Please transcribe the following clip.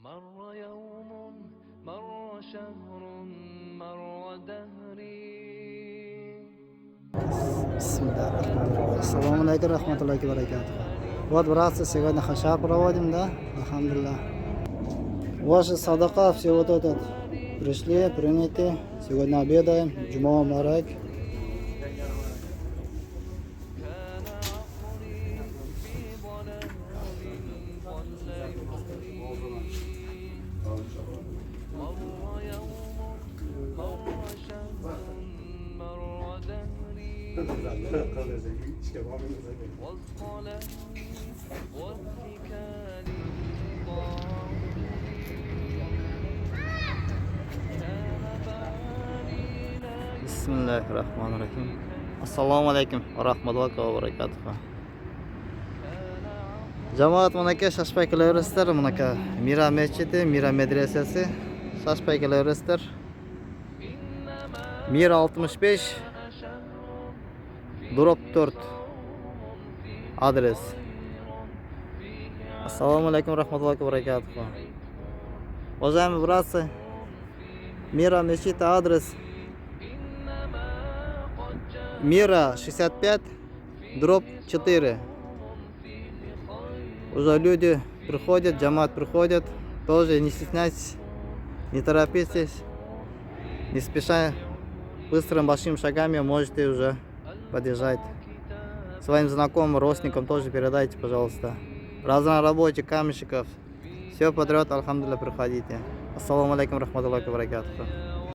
مر يوم مر شهر مر دهري Bismillahirrahmanirrahim. Assalomu alaykum rahmatullahi va barakatuh. Вот, братцы, сегодня хашар проводим, да? Алхамдулилlah. Ваши садака, все вот этот пришли, приняты. Сегодня обедаем. Джума мубарак. Bismillahirrahmanirrahim. Assalomu alaykum va rahmatullohi va barakatuh. Jamoat bunaka shashpay qilaverasizlar, bunaka Mira masjidi, Mira madrasasi shashpay qilaverasizlar. Mira 65 drop 4 adres. Assalomu alaykum va rahmatullohi va barakatuh. Уважаемые братцы, Мира masjid адрес Мира 65 дробь 4. Уже люди приходят, джамат приходят. Тоже не стесняйтесь, не торопитесь, не спеша, быстрым большими шагами можете уже подъезжать. Своим знакомым, родственникам тоже передайте, пожалуйста. Разнорабочих, каменщиков, все подряд, альхамдулилля, приходите. Ассаламу алейкум рахматуллахи ва баракатуху.